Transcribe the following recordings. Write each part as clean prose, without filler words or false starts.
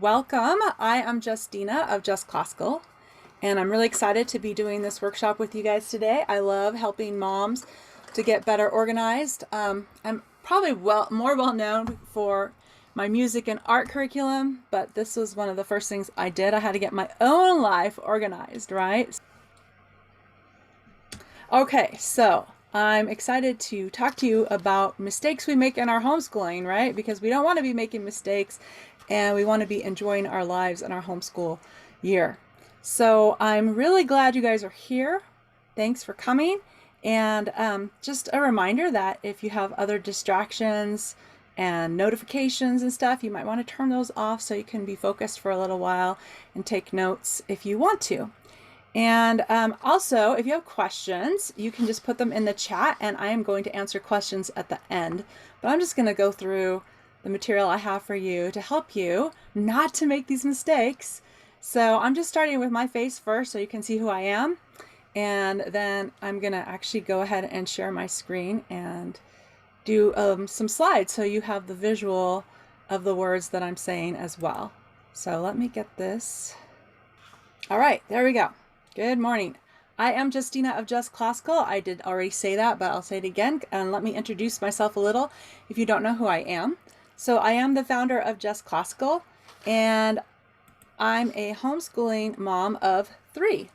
Welcome. I am Justina of Just Classical, and I'm really excited to be doing this workshop with you guys today. I love helping moms to get better organized. I'm probably more well known for my music and art curriculum, but this was one of the first things I did. I had to get my own life organized, right? Okay, so I'm excited to talk to you about mistakes we make in our homeschooling, right? Because we don't want to be making mistakes and we want to be enjoying our lives in our homeschool year. So I'm really glad you guys are here. Thanks for coming. And just a reminder that if you have other distractions and notifications and stuff, you might want to turn those off so you can be focused for a little while and take notes if you want to. And also, if you have questions, you can just put them in the chat and I am going to answer questions at the end. But I'm just going to go through the material I have for you to help you not to make these mistakes. So I'm just starting with my face first so you can see who I am. And then I'm going to actually go ahead and share my screen and do some slides so you have the visual of the words that I'm saying as well. So let me get this. All right, there we go. Good morning. I am Justina of Just Classical. I did already say that, but I'll say it again. And let me introduce myself a little if you don't know who I am. So I am the founder of Just Classical, and I'm a homeschooling mom of 3.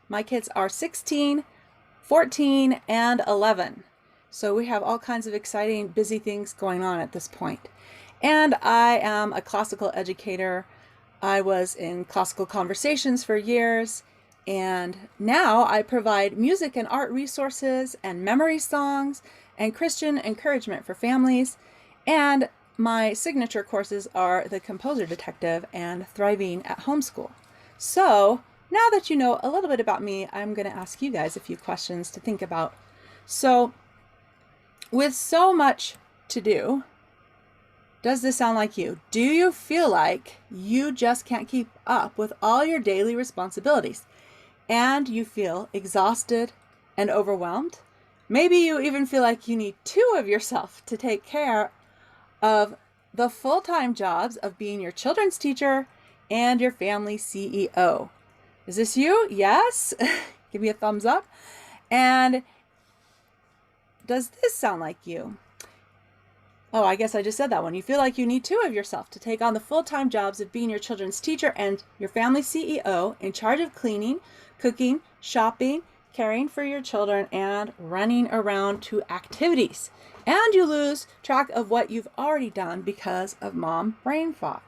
My kids are 16, 14, and 11. So we have all kinds of exciting, busy things going on at this point. And I am a classical educator. I was in classical conversations for years. And now I provide music and art resources and memory songs and Christian encouragement for families. And my signature courses are The Composer Detective and Thriving at Homeschool. So now that you know a little bit about me, I'm going to ask you guys a few questions to think about. So with so much to do, does this sound like you? Do you feel like you just can't keep up with all your daily responsibilities? And you feel exhausted and overwhelmed? Maybe you even feel like you need 2 of yourself to take care of the full-time jobs of being your children's teacher and your family CEO. Is this you? Yes? Give me a thumbs up. And does this sound like you? Oh, I guess I just said that one. You feel like you need 2 of yourself to take on the full-time jobs of being your children's teacher and your family CEO, in charge of cleaning, cooking, shopping, caring for your children, and running around to activities. And you lose track of what you've already done because of mom brain fog.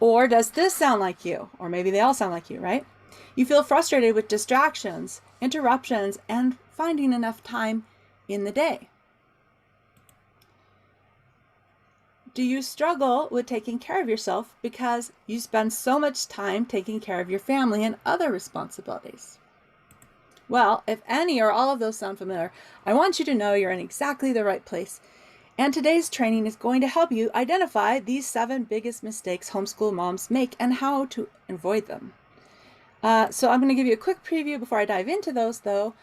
Or does this sound like you? Or maybe they all sound like you, right? You feel frustrated with distractions, interruptions, and finding enough time in the day. Do you struggle with taking care of yourself because you spend so much time taking care of your family and other responsibilities? Well, if any or all of those sound familiar, I want you to know you're in exactly the right place. And today's training is going to help you identify these 7 biggest mistakes homeschool moms make and how to avoid them. So I'm going to give you a quick preview before I dive into those, though.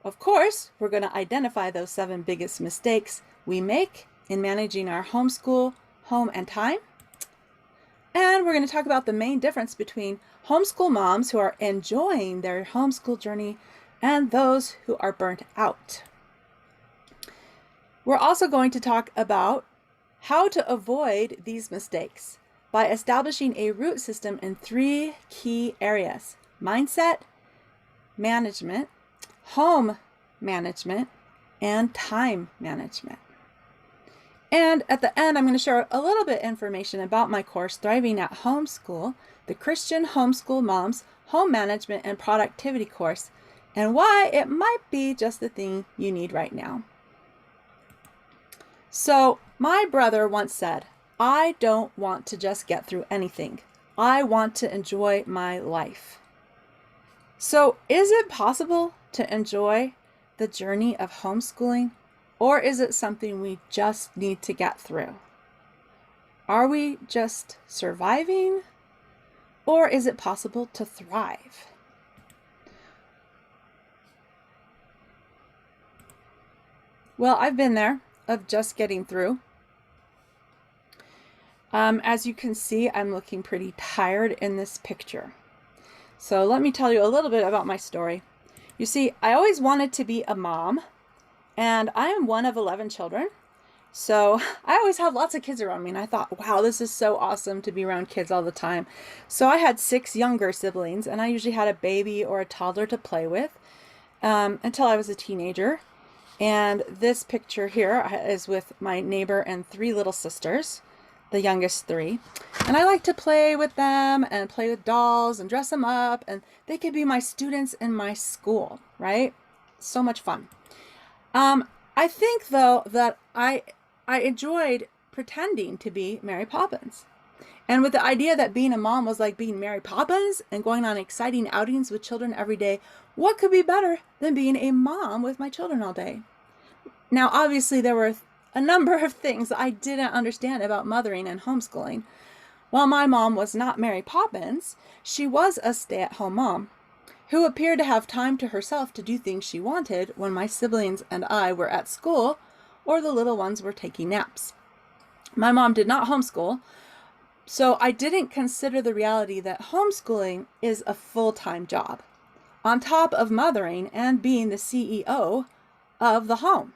Of course, we're going to identify those 7 biggest mistakes we make in managing our homeschool, home, and time. And we're going to talk about the main difference between homeschool moms who are enjoying their homeschool journey and those who are burnt out. We're also going to talk about how to avoid these mistakes by establishing a root system in 3 key areas: mindset, management, home management, and time management. And at the end, I'm going to share a little bit of information about my course, Thriving at Homeschool, the Christian Homeschool Moms Home Management and Productivity course, and why it might be just the thing you need right now. So my brother once said, I don't want to just get through anything. I want to enjoy my life. So is it possible to enjoy the journey of homeschooling? Or is it something we just need to get through? Are we just surviving? Or is it possible to thrive? Well, I've been there, of just getting through. As you can see, I'm looking pretty tired in this picture. So let me tell you a little bit about my story. You see, I always wanted to be a mom, and I am one of 11 children. So I always have lots of kids around me, and I thought, wow, this is so awesome to be around kids all the time. So I had 6 younger siblings, and I usually had a baby or a toddler to play with until I was a teenager. And this picture here is with my neighbor and 3 little sisters, the youngest 3. And I like to play with them and play with dolls and dress them up, and they could be my students in my school, right? So much fun. I think though that I enjoyed pretending to be Mary Poppins. And with the idea that being a mom was like being Mary Poppins and going on exciting outings with children every day, what could be better than being a mom with my children all day? Now, obviously, there were a number of things I didn't understand about mothering and homeschooling. While my mom was not Mary Poppins, she was a stay-at-home mom who appeared to have time to herself to do things she wanted when my siblings and I were at school or the little ones were taking naps. My mom did not homeschool, so I didn't consider the reality that homeschooling is a full-time job, on top of mothering and being the CEO of the home.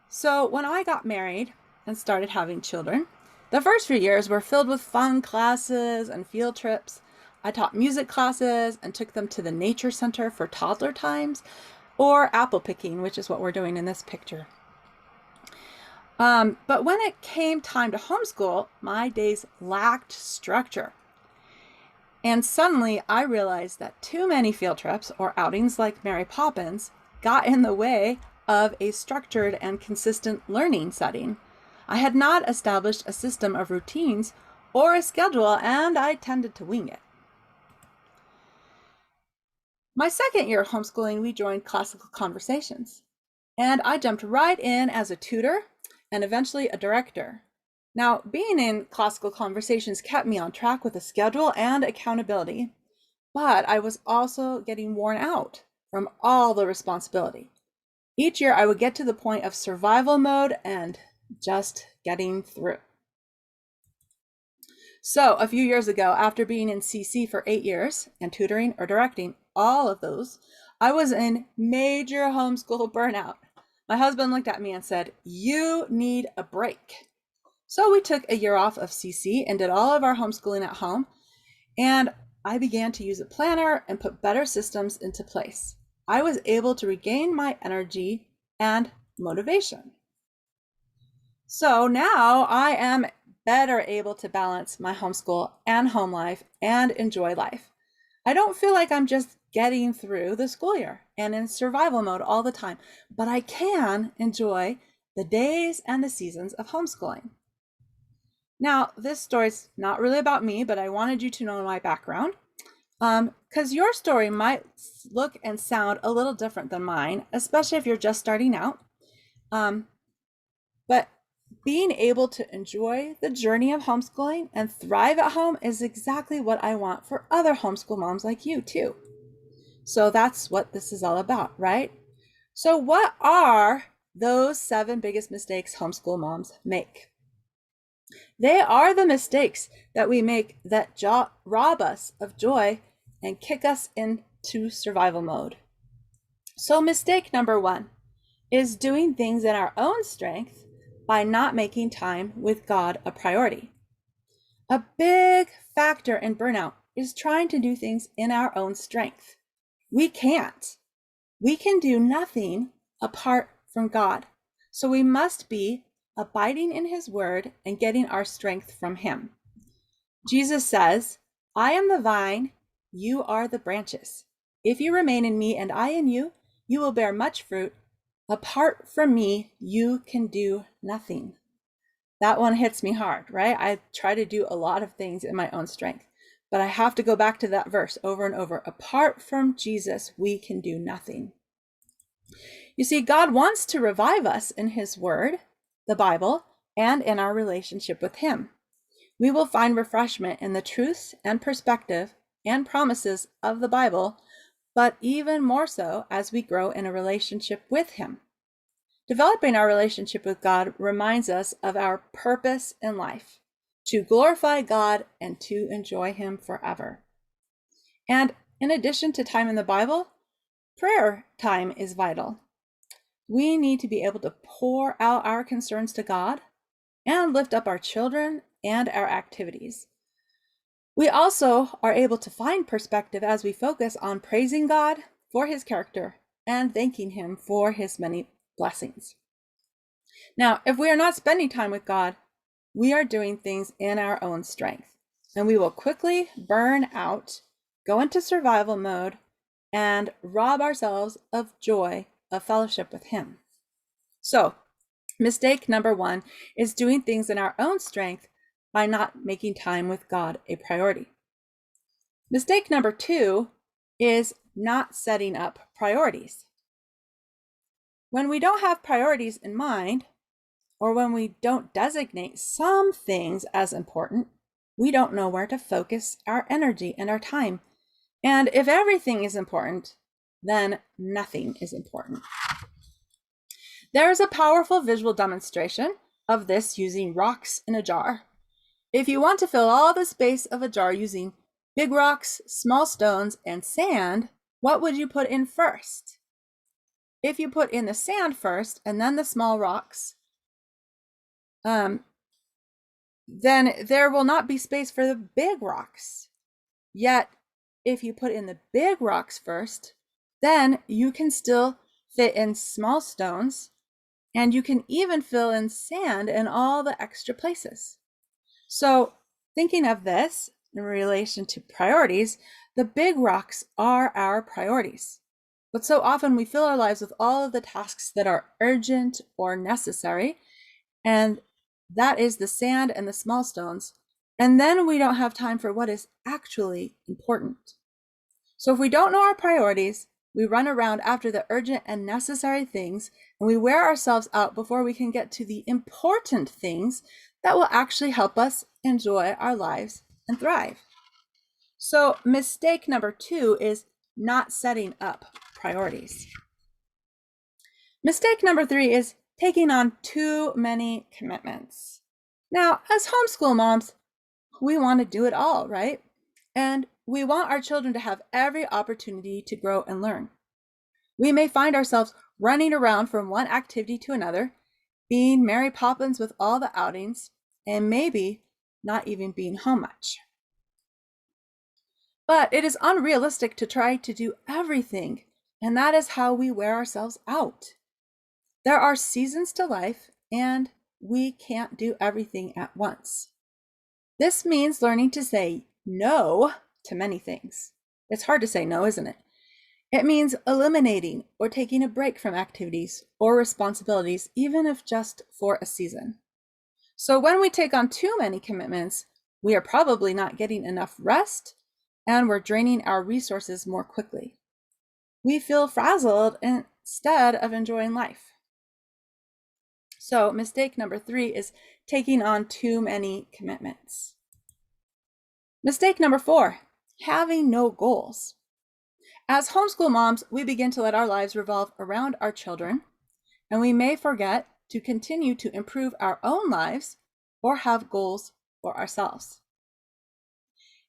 So when I got married and started having children, the first few years were filled with fun classes and field trips. I taught music classes and took them to the nature center for toddler times, or apple picking, which is what we're doing in this picture. But when it came time to homeschool, my days lacked structure. And suddenly I realized that too many field trips or outings like Mary Poppins got in the way of a structured and consistent learning setting. I had not established a system of routines or a schedule, and I tended to wing it. My second year of homeschooling, we joined Classical Conversations, and I jumped right in as a tutor and eventually a director. Now, being in Classical Conversations kept me on track with a schedule and accountability, but I was also getting worn out from all the responsibility. Each year I would get to the point of survival mode and just getting through. So a few years ago, after being in CC for 8 years and tutoring or directing all of those, I was in major homeschool burnout. My husband looked at me and said, "You need a break." So we took a year off of CC and did all of our homeschooling at home. And I began to use a planner and put better systems into place. I was able to regain my energy and motivation. So now I am better able to balance my homeschool and home life and enjoy life. I don't feel like I'm just getting through the school year and in survival mode all the time, but I can enjoy the days and the seasons of homeschooling. Now, this story's not really about me, but I wanted you to know my background, because your story might look and sound a little different than mine, especially if you're just starting out. But being able to enjoy the journey of homeschooling and thrive at home is exactly what I want for other homeschool moms like you too. So that's what this is all about, right? So what are those 7 biggest mistakes homeschool moms make? They are the mistakes that we make that rob us of joy and kick us into survival mode. So mistake number 1 is doing things in our own strength by not making time with God a priority. A big factor in burnout is trying to do things in our own strength. We can't. We can do nothing apart from God. So we must be abiding in his word and getting our strength from him. Jesus says, "I am the vine, you are the branches. If you remain in me and I in you, you will bear much fruit. Apart from me, you can do nothing." That one hits me hard, right? I try to do a lot of things in my own strength, but I have to go back to that verse over and over. Apart from Jesus, we can do nothing. You see, God wants to revive us in his word, the Bible, and in our relationship with him. We will find refreshment in the truths and perspective and promises of the Bible, but even more so as we grow in a relationship with him. Developing our relationship with God reminds us of our purpose in life, to glorify God and to enjoy Him forever. And in addition to time in the Bible, prayer time is vital. We need to be able to pour out our concerns to God and lift up our children and our activities. We also are able to find perspective as we focus on praising God for His character and thanking Him for His many blessings. Now, if we are not spending time with God, we are doing things in our own strength, and we will quickly burn out, go into survival mode, and rob ourselves of joy of fellowship with Him. So, mistake number 1 is doing things in our own strength by not making time with God a priority. Mistake number 2 is not setting up priorities. When we don't have priorities in mind, or when we don't designate some things as important, we don't know where to focus our energy and our time. And if everything is important, then nothing is important. There is a powerful visual demonstration of this using rocks in a jar. If you want to fill all the space of a jar using big rocks, small stones, and sand, what would you put in first? If you put in the sand first and then the small rocks, then there will not be space for the big rocks. Yet, if you put in the big rocks first, then you can still fit in small stones, and you can even fill in sand in all the extra places. So, thinking of this in relation to priorities, the big rocks are our priorities. But so often we fill our lives with all of the tasks that are urgent or necessary, and that is the sand and the small stones. And then we don't have time for what is actually important. So if we don't know our priorities, we run around after the urgent and necessary things, and we wear ourselves out before we can get to the important things that will actually help us enjoy our lives and thrive. So mistake number 2 is not setting up priorities. Mistake number 3 is taking on too many commitments. Now, as homeschool moms, we want to do it all, right? And we want our children to have every opportunity to grow and learn. We may find ourselves running around from one activity to another, being Mary Poppins with all the outings, and maybe not even being home much. But it is unrealistic to try to do everything, and that is how we wear ourselves out. There are seasons to life, and we can't do everything at once. This means learning to say no to many things. It's hard to say no, isn't it? It means eliminating or taking a break from activities or responsibilities, even if just for a season. So when we take on too many commitments, we are probably not getting enough rest, and we're draining our resources more quickly. We feel frazzled instead of enjoying life. So mistake number 3 is taking on too many commitments. Mistake number 4, having no goals. As homeschool moms, we begin to let our lives revolve around our children, and we may forget to continue to improve our own lives or have goals for ourselves.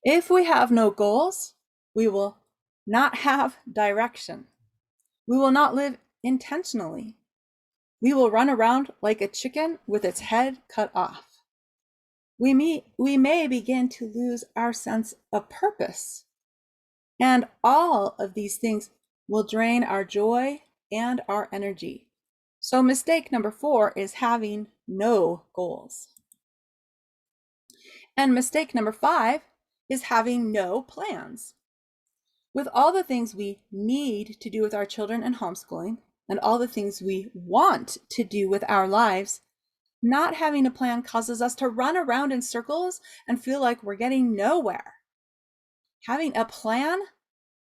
If we have no goals, we will not have direction. We will not live intentionally. We will run around like a chicken with its head cut off. We may begin to lose our sense of purpose. And all of these things will drain our joy and our energy. So mistake number 4 is having no goals. And mistake number 5 is having no plans. With all the things we need to do with our children and homeschooling, and all the things we want to do with our lives, not having a plan causes us to run around in circles and feel like we're getting nowhere. Having a plan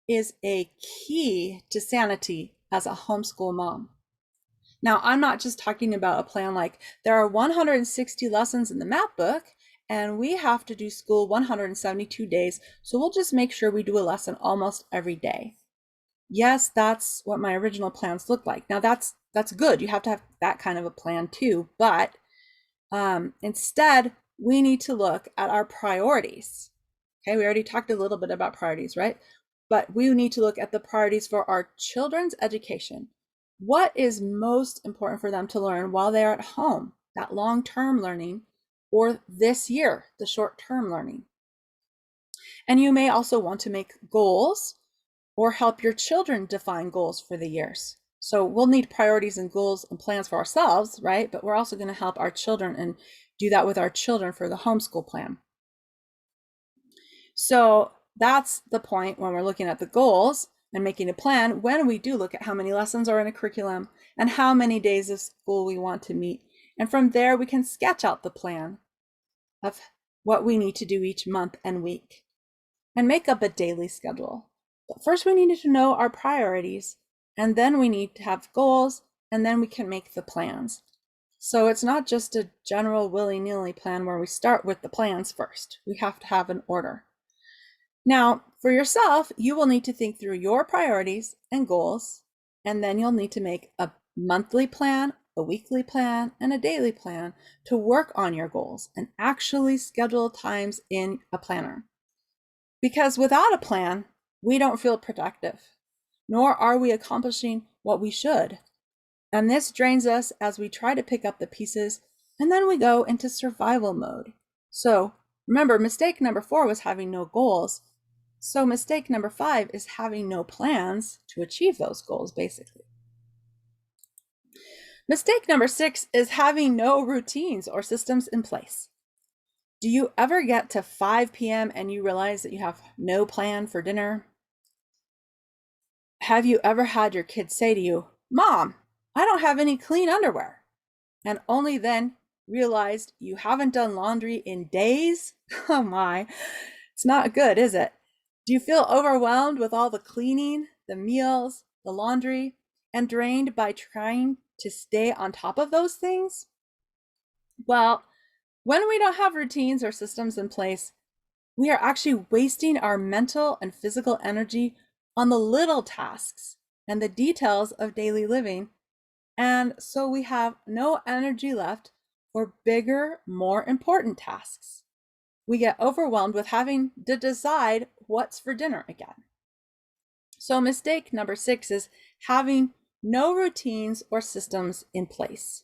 is a key to sanity as a homeschool mom. Now, I'm not just talking about a plan like there are 160 lessons in the map book and we have to do school 172 days, so we'll just make sure we do a lesson almost every day. Yes, that's what my original plans look like. Now, that's that's good. You have to have that kind of a plan too. But instead, we need to look at our priorities. Okay, we already talked a little bit about priorities, right? But we need to look at the priorities for our children's education. What is most important for them to learn while they're at home, that long-term learning, or this year, the short-term learning? And you may also want to make goals or help your children define goals for the years. So we'll need priorities and goals and plans for ourselves, right? But we're also going to help our children and do that with our children for the homeschool plan. So that's the point when we're looking at the goals and making a plan, when we do look at how many lessons are in a curriculum and how many days of school we want to meet. And from there, we can sketch out the plan of what we need to do each month and week and make up a daily schedule. But first, we need to know our priorities, and then we need to have goals, and then we can make the plans. So it's not just a general willy-nilly plan where we start with the plans first. We have to have an order. Now, for yourself, you will need to think through your priorities and goals, and then you'll need to make a monthly plan, a weekly plan, and a daily plan to work on your goals and actually schedule times in a planner. Because without a plan, we don't feel productive, nor are we accomplishing what we should. And this drains us as we try to pick up the pieces, and then we go into survival mode. So remember, mistake number 4 was having no goals. So mistake number 5 is having no plans to achieve those goals, basically. Mistake number 6 is having no routines or systems in place. Do you ever get to 5 p.m. and you realize that you have no plan for dinner? Have you ever had your kids say to you, "Mom, I don't have any clean underwear," and only then realized you haven't done laundry in days? Oh my, it's not good, is it? Do you feel overwhelmed with all the cleaning, the meals, the laundry, and drained by trying to stay on top of those things? Well, when we don't have routines or systems in place, we are actually wasting our mental and physical energy on the little tasks and the details of daily living. And so we have no energy left for bigger, more important tasks. We get overwhelmed with having to decide what's for dinner again. So mistake number 6 is having no routines or systems in place.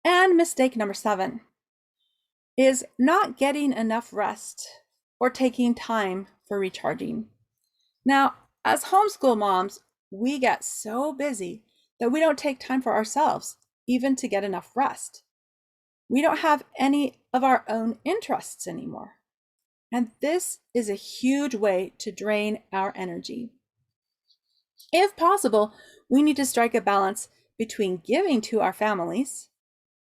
And mistake number 7 is not getting enough rest or taking time for recharging. Now, as homeschool moms, we get so busy that we don't take time for ourselves, even to get enough rest. We don't have any of our own interests anymore. And this is a huge way to drain our energy. If possible, we need to strike a balance between giving to our families,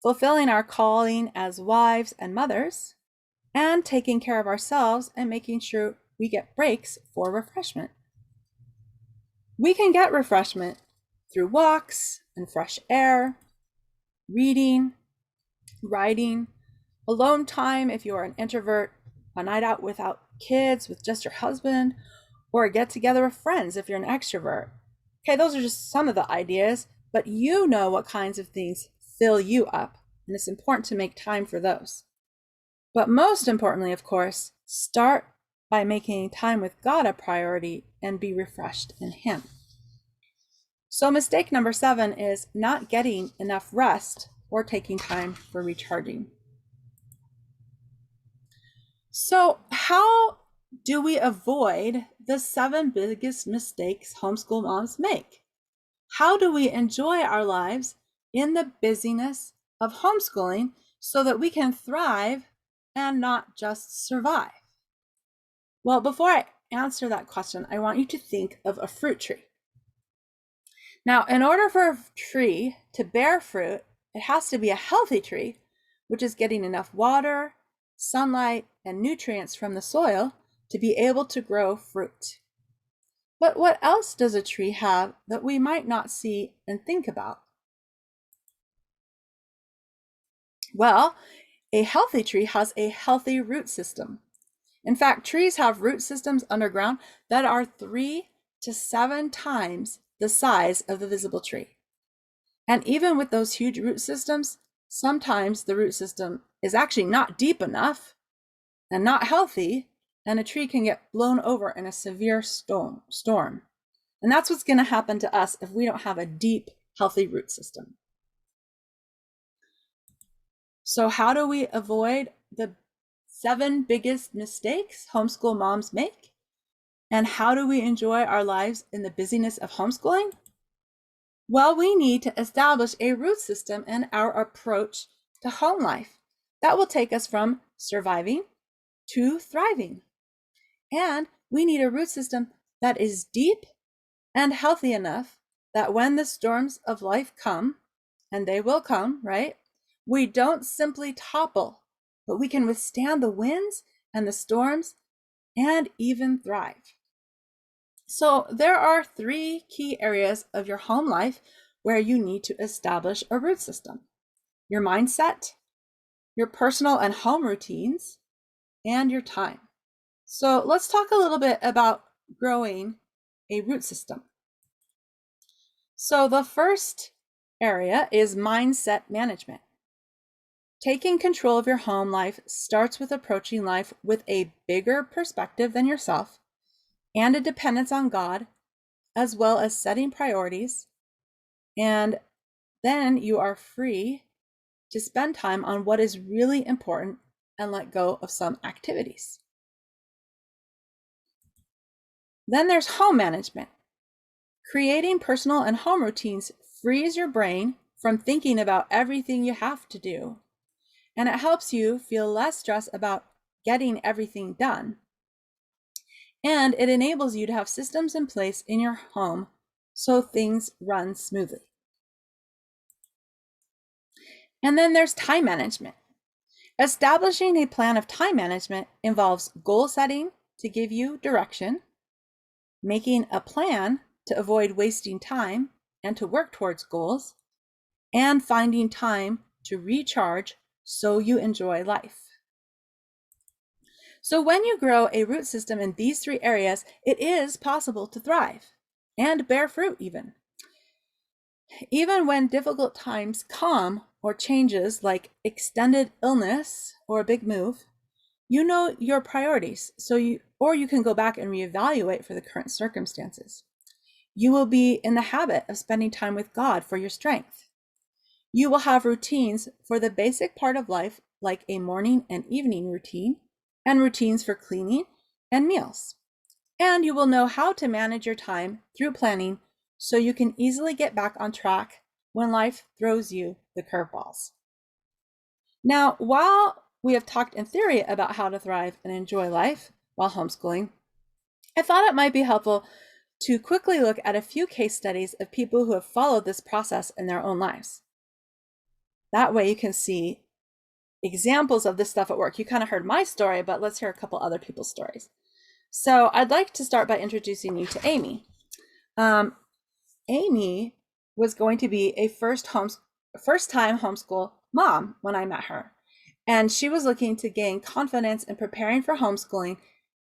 fulfilling our calling as wives and mothers, and taking care of ourselves and making sure we get breaks for refreshment. We can get refreshment through walks and fresh air, reading, writing, alone time if you are an introvert, a night out without kids with just your husband, or a get together with friends if you're an extrovert. Okay, those are just some of the ideas, but you know what kinds of things fill you up, and it's important to make time for those. But most importantly, of course, start by making time with God a priority and be refreshed in Him. So mistake number 7 is not getting enough rest or taking time for recharging. So how do we avoid the 7 biggest mistakes homeschool moms make? How do we enjoy our lives in the busyness of homeschooling so that we can thrive and not just survive? Well, before I answer that question, I want you to think of a fruit tree. Now, in order for a tree to bear fruit, it has to be a healthy tree, which is getting enough water, sunlight, and nutrients from the soil to be able to grow fruit. But what else does a tree have that we might not see and think about? Well, a healthy tree has a healthy root system. In fact, trees have root systems underground that are 3 to 7 times the size of the visible tree. And even with those huge root systems, sometimes the root system is actually not deep enough and not healthy, and a tree can get blown over in a severe storm. And that's what's going to happen to us if we don't have a deep, healthy root system. So how do we avoid the 7 biggest mistakes homeschool moms make? And how do we enjoy our lives in the busyness of homeschooling? Well, we need to establish a root system in our approach to home life that will take us from surviving to thriving. And we need a root system that is deep and healthy enough that when the storms of life come, and they will come, right? We don't simply topple, but we can withstand the winds and the storms and even thrive. So there are 3 key areas of your home life where you need to establish a root system: your mindset, your personal and home routines, and your time. So let's talk a little bit about growing a root system. So the first area is mindset management. Taking control of your home life starts with approaching life with a bigger perspective than yourself and a dependence on God, as well as setting priorities. And then you are free to spend time on what is really important and let go of some activities. Then there's home management. Creating personal and home routines frees your brain from thinking about everything you have to do, and it helps you feel less stress about getting everything done. And it enables you to have systems in place in your home so things run smoothly. And then there's time management. Establishing a plan of time management involves goal setting to give you direction, making a plan to avoid wasting time and to work towards goals, and finding time to recharge so you enjoy life. So when you grow a root system in these 3 areas, it is possible to thrive and bear fruit even. Even when difficult times come or changes like extended illness or a big move, you know your priorities, you can go back and reevaluate for the current circumstances. You will be in the habit of spending time with God for your strength. You will have routines for the basic part of life, like a morning and evening routine, and routines for cleaning and meals. And you will know how to manage your time through planning so you can easily get back on track when life throws you the curveballs. Now, while we have talked in theory about how to thrive and enjoy life while homeschooling, I thought it might be helpful to quickly look at a few case studies of people who have followed this process in their own lives. That way you can see examples of this stuff at work. You kind of heard my story, but let's hear a couple other people's stories. So I'd like to start by introducing you to Amy. Amy was going to be a first-time homeschool mom when I met her. And she was looking to gain confidence in preparing for homeschooling.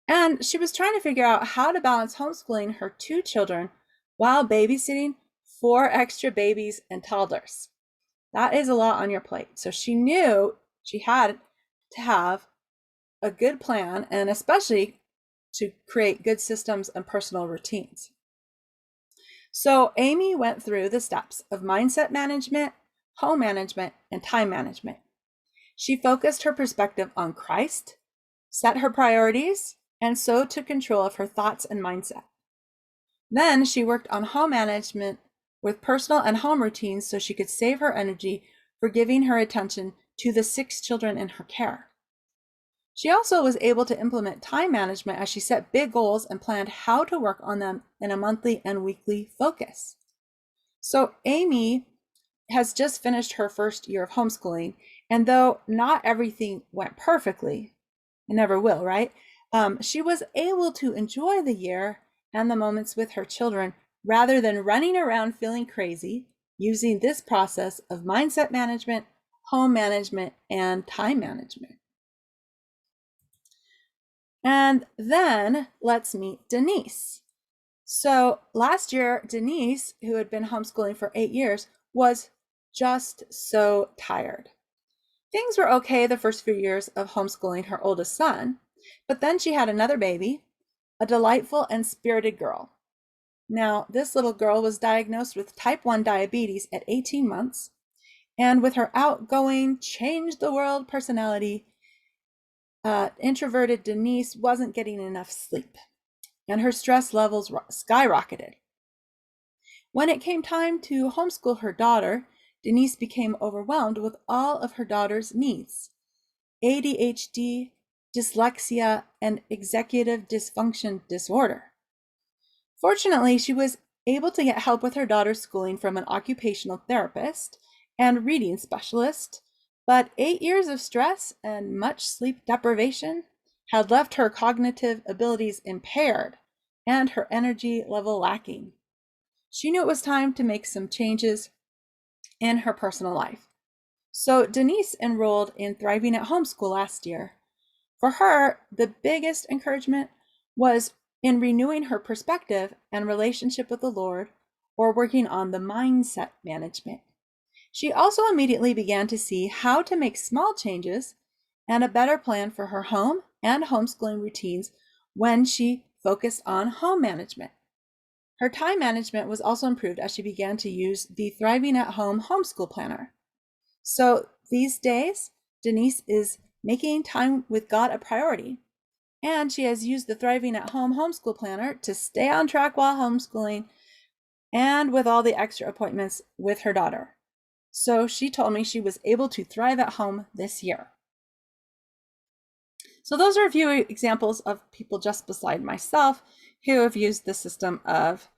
And she was trying to figure out how to balance homeschooling her 2 children while babysitting 4 extra babies and toddlers. That is a lot on your plate. So she knew she had to have a good plan, and especially to create good systems and personal routines. So Amy went through the steps of mindset management, home management, and time management. She focused her perspective on Christ, set her priorities, and so took control of her thoughts and mindset. Then she worked on home management with personal and home routines so she could save her energy for giving her attention to the 6 children in her care. She also was able to implement time management as she set big goals and planned how to work on them in a monthly and weekly focus. So Amy has just finished her first year of homeschooling, and though not everything went perfectly, it never will, right? She was able to enjoy the year and the moments with her children rather than running around feeling crazy, using this process of mindset management, home management, and time management. And then let's meet Denise. So last year, Denise, who had been homeschooling for 8 years, was just so tired. Things were okay the first few years of homeschooling her oldest son, but then she had another baby, a delightful and spirited girl. Now, this little girl was diagnosed with type 1 diabetes at 18 months, and with her outgoing, change the world personality, introverted Denise wasn't getting enough sleep, and her stress levels skyrocketed. When it came time to homeschool her daughter, Denise became overwhelmed with all of her daughter's needs: ADHD, dyslexia, and executive dysfunction disorder. Fortunately, she was able to get help with her daughter's schooling from an occupational therapist and reading specialist, but 8 years of stress and much sleep deprivation had left her cognitive abilities impaired and her energy level lacking. She knew it was time to make some changes in her personal life. So Denise enrolled in Thriving at Homeschool last year. For her, the biggest encouragement was in renewing her perspective and relationship with the Lord, or working on the mindset management. She also immediately began to see how to make small changes and a better plan for her home and homeschooling routines when she focused on home management. Her time management was also improved as she began to use the Thriving at Home homeschool planner. So these days, Denise is making time with God a priority, and she has used the Thriving at Home homeschool planner to stay on track while homeschooling and with all the extra appointments with her daughter. So she told me she was able to thrive at home this year. So those are a few examples of people just beside myself who have used the system of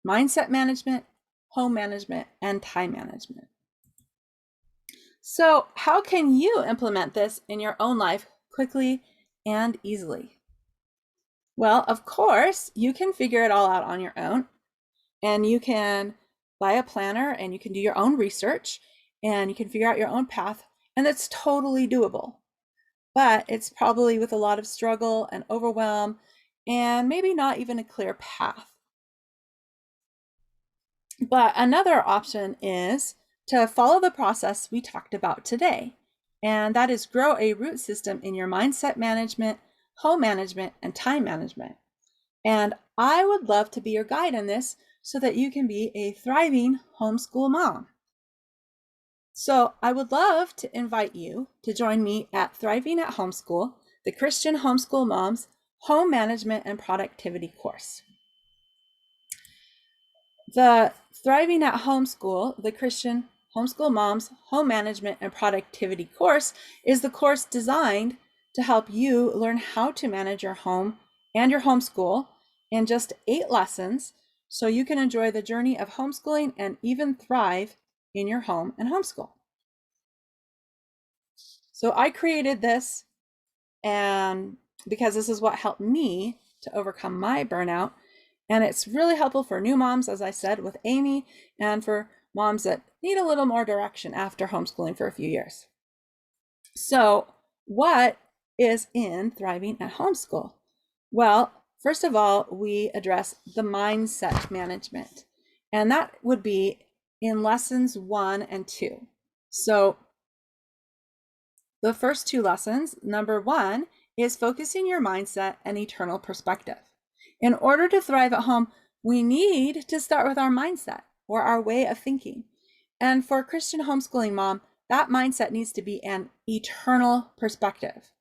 mindset management, home management, and time management. So how can you implement this in your own life quickly and easily? Well, of course, you can figure it all out on your own, and you can buy a planner and you can do your own research and you can figure out your own path, and that's totally doable. But it's probably with a lot of struggle and overwhelm and maybe not even a clear path. But another option is to follow the process we talked about today, and that is grow a root system in your mindset management, home management, and time management. And I would love to be your guide in this so that you can be a thriving homeschool mom. So I would love to invite you to join me at Thriving at Homeschool, the Christian Homeschool Moms Home Management and Productivity course. The Thriving at Homeschool, the Christian Homeschool Moms Home Management and Productivity course is the course designed to help you learn how to manage your home and your homeschool in just 8 lessons so you can enjoy the journey of homeschooling and even thrive in your home and homeschool. So I created this and because this is what helped me to overcome my burnout. And it's really helpful for new moms, as I said, with Amy, and for moms that need a little more direction after homeschooling for a few years. So what is in Thriving at Homeschool? Well, first of all, we address the mindset management, and that would be in lessons 1 and 2. So the first 2 lessons, number 1 is focusing your mindset and eternal perspective. In order to thrive at home, we need to start with our mindset or our way of thinking. And for a Christian homeschooling mom, that mindset needs to be an eternal perspective.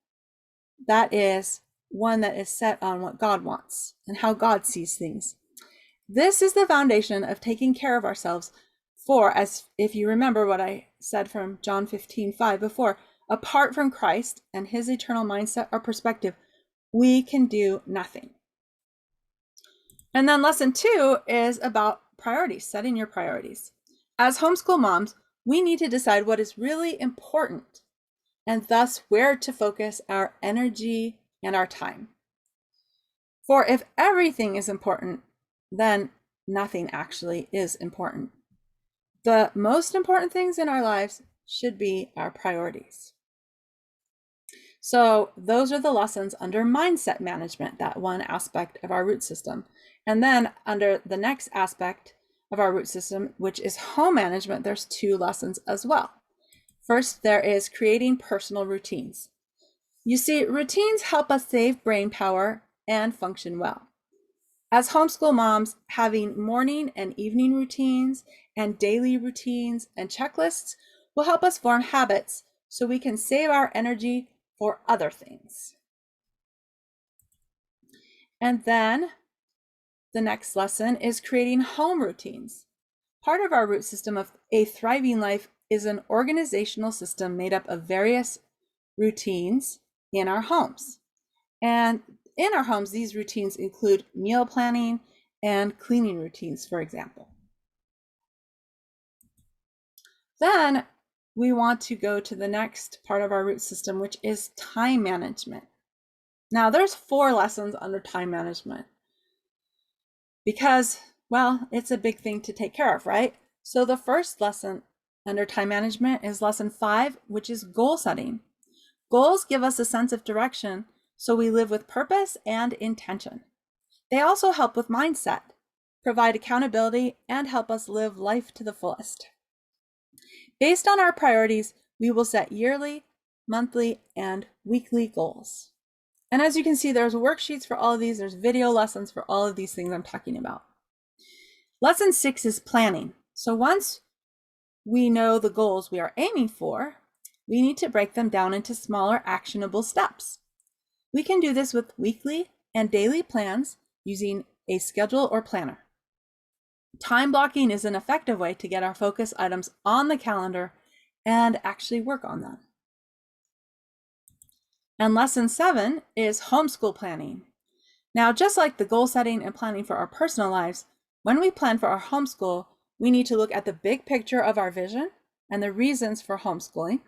That is one that is set on what God wants and how God sees things. This is the foundation of taking care of ourselves, for, as if you remember what I said from John 15:5 before, apart from Christ and his eternal mindset or perspective, we can do nothing. And then lesson 2 is about priorities, setting your priorities. As homeschool moms, we need to decide what is really important and thus where to focus our energy and our time. For if everything is important, then nothing actually is important. The most important things in our lives should be our priorities. So those are the lessons under mindset management, that one aspect of our root system. And then under the next aspect of our root system, which is home management, there's 2 lessons as well. First, there is creating personal routines. You see, routines help us save brain power and function well. As homeschool moms, having morning and evening routines and daily routines and checklists will help us form habits so we can save our energy for other things. And then the next lesson is creating home routines. Part of our root system of a thriving life is an organizational system made up of various routines in our homes. And in our homes, these routines include meal planning and cleaning routines, for example. Then we want to go to the next part of our root system, which is time management. Now, there's 4 lessons under time management because, well, it's a big thing to take care of, right? So the first lesson under time management is lesson 5, which is goal setting. Goals give us a sense of direction, so we live with purpose and intention. They also help with mindset, provide accountability, and help us live life to the fullest. Based on our priorities, we will set yearly, monthly, and weekly goals. And as you can see, there's worksheets for all of these. There's video lessons for all of these things I'm talking about. Lesson 6 is planning. So once we know the goals we are aiming for, we need to break them down into smaller, actionable steps. We can do this with weekly and daily plans using a schedule or planner. Time blocking is an effective way to get our focus items on the calendar and actually work on them. And lesson 7 is homeschool planning. Now, just like the goal setting and planning for our personal lives, when we plan for our homeschool, we need to look at the big picture of our vision and the reasons for homeschooling.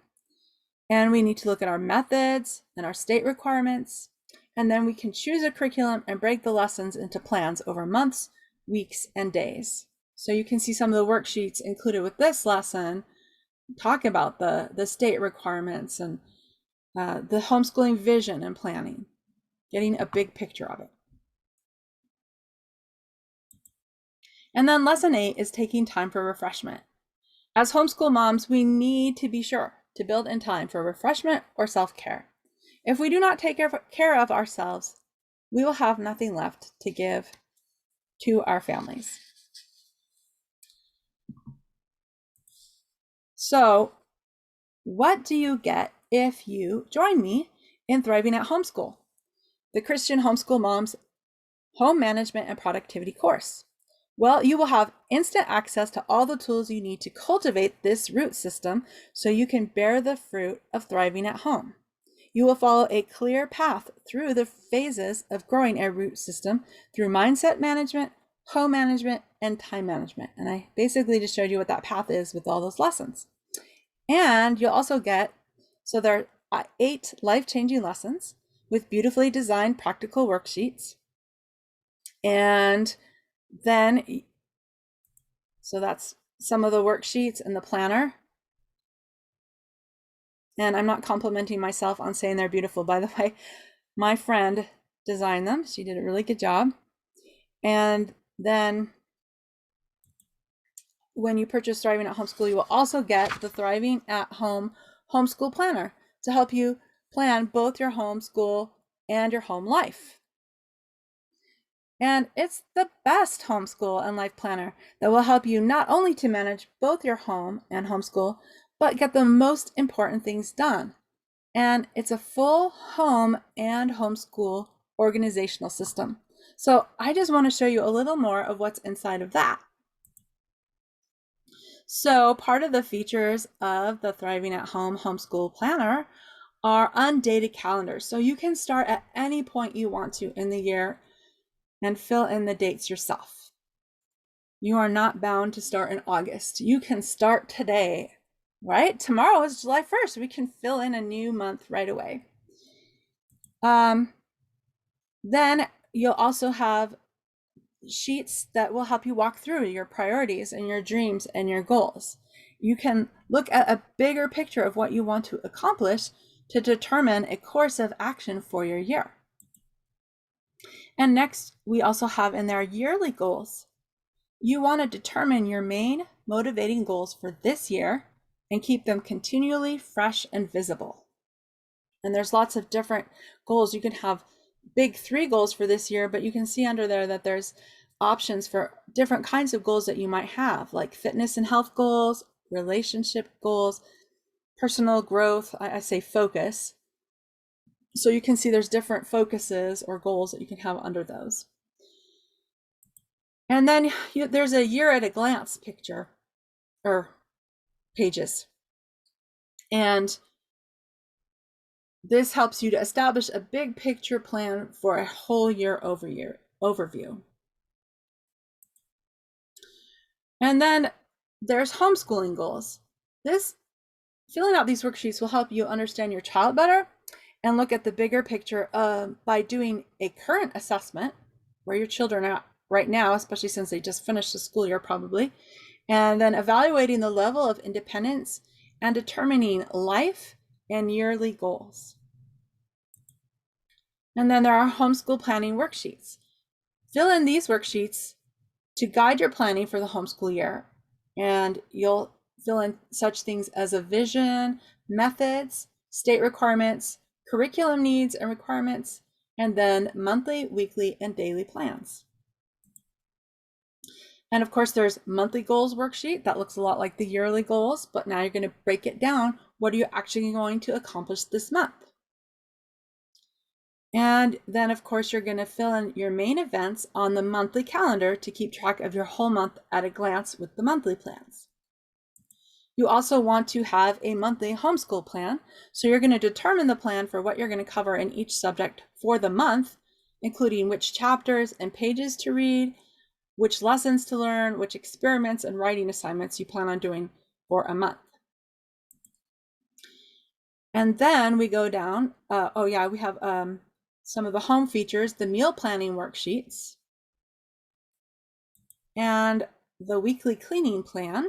And we need to look at our methods and our state requirements. And then we can choose a curriculum and break the lessons into plans over months, weeks, and days. So you can see some of the worksheets included with this lesson talk about the state requirements and the homeschooling vision and planning, getting a big picture of it. And then lesson 8 is taking time for refreshment. As homeschool moms, we need to be sure to build in time for refreshment or self-care. If we do not take care of ourselves, we will have nothing left to give to our families. So, what do you get if you join me in Thriving at Homeschool, the Christian Homeschool Moms Home Management and Productivity course? Well, you will have instant access to all the tools you need to cultivate this root system so you can bear the fruit of thriving at home. You will follow a clear path through the phases of growing a root system through mindset management, home management, and time management. And I basically just showed you what that path is with all those lessons. And you'll also get, so there are 8 life-changing lessons with beautifully designed practical worksheets. And then, so that's some of the worksheets in the planner. And I'm not complimenting myself on saying they're beautiful, by the way. My friend designed them. She did a really good job. And then when you purchase Thriving at Homeschool, you will also get the Thriving at Home Homeschool Planner to help you plan both your homeschool and your home life. And it's the best homeschool and life planner that will help you not only to manage both your home and homeschool, but get the most important things done. And it's a full home and homeschool organizational system. So I just want to show you a little more of what's inside of that. So part of the features of the Thriving at Home Homeschool Planner are undated calendars. So you can start at any point you want to in the year and fill in the dates yourself. You are not bound to start in August. You can start today, right? Tomorrow is July 1st. We can fill in a new month right away. Then you'll also have sheets that will help you walk through your priorities and your dreams and your goals. You can look at a bigger picture of what you want to accomplish to determine a course of action for your year. And next, we also have in there yearly goals. You want to determine your main motivating goals for this year and keep them continually fresh and visible. And there's lots of different goals. You can have big 3 goals for this year, but you can see under there that there's options for different kinds of goals that you might have, like fitness and health goals, relationship goals, personal growth, I say focus. So you can see there's different focuses or goals that you can have under those. And then there's a year at a glance picture or pages. And this helps you to establish a big picture plan for a whole year overview. And then there's homeschooling goals. Filling out these worksheets will help you understand your child better and look at the bigger picture by doing a current assessment where your children are at right now, especially since they just finished the school year probably, and then evaluating the level of independence and determining life and yearly goals. And then there are homeschool planning worksheets. Fill in these worksheets to guide your planning for the homeschool year, and you'll fill in such things as a vision, methods, state requirements, curriculum needs and requirements, and then monthly, weekly, and daily plans. And of course, there's monthly goals worksheet that looks a lot like the yearly goals, but now you're going to break it down. What are you actually going to accomplish this month? And then, of course, you're going to fill in your main events on the monthly calendar to keep track of your whole month at a glance with the monthly plans. You also want to have a monthly homeschool plan. So you're going to determine the plan for what you're going to cover in each subject for the month, including which chapters and pages to read, which lessons to learn, which experiments and writing assignments you plan on doing for a month. And then we go down, we have some of the home features, the meal planning worksheets, and the weekly cleaning plan,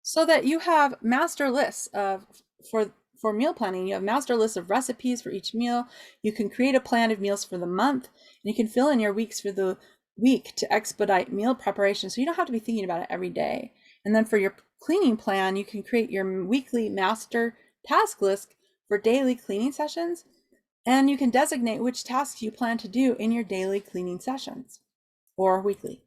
so that you have master lists for meal planning. You have master lists of recipes for each meal. You can create a plan of meals for the month, and you can fill in your weeks for the week to expedite meal preparation, so you don't have to be thinking about it every day. And then for your cleaning plan, you can create your weekly master task list for daily cleaning sessions, and you can designate which tasks you plan to do in your daily cleaning sessions or weekly.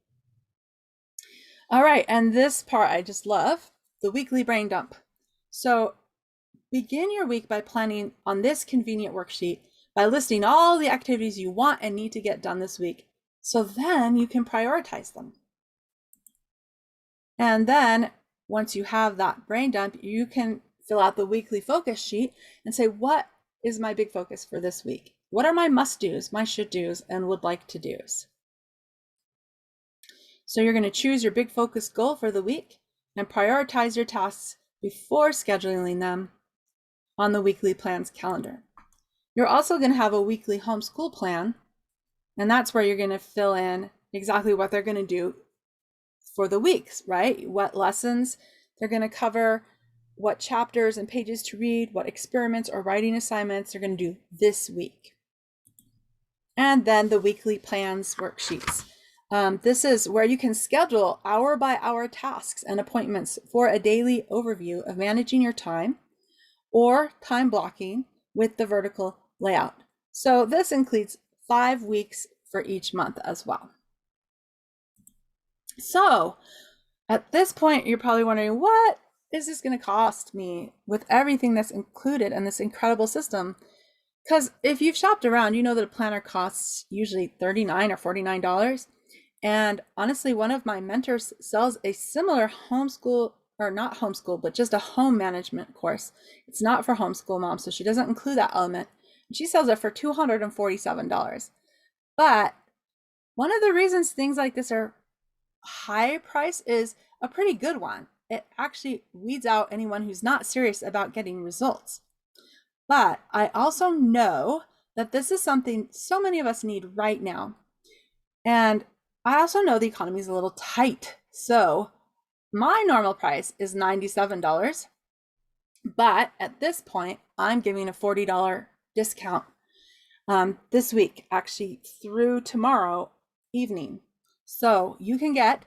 All right, and this part I just love, the weekly brain dump. So begin your week by planning on this convenient worksheet by listing all the activities you want and need to get done this week. So then you can prioritize them. And then once you have that brain dump, you can fill out the weekly focus sheet and say, what is my big focus for this week? What are my must-dos, my should-dos, and would like to do's? So you're going to choose your big focus goal for the week and prioritize your tasks before scheduling them on the weekly plans calendar. You're also going to have a weekly homeschool plan, and that's where you're going to fill in exactly what they're going to do for the weeks, right? What lessons they're going to cover, what chapters and pages to read, what experiments or writing assignments they're going to do this week. And then the weekly plans worksheets. This is where you can schedule hour by hour tasks and appointments for a daily overview of managing your time or time blocking with the vertical layout. So this includes 5 weeks for each month as well. So at this point, you're probably wondering, what is this going to cost me with everything that's included in this incredible system? Because if you've shopped around, you know that a planner costs usually $39 or $49. And honestly, one of my mentors sells a similar homeschool, or not homeschool, but just a home management course. It's not for homeschool moms, so she doesn't include that element. She sells it for $247. But one of the reasons things like this are high price is a pretty good one. It actually weeds out anyone who's not serious about getting results. But I also know that this is something so many of us need right now. And I also know the economy is a little tight. So my normal price is $97. But at this point, I'm giving a $40 discount this week, actually through tomorrow evening. So you can get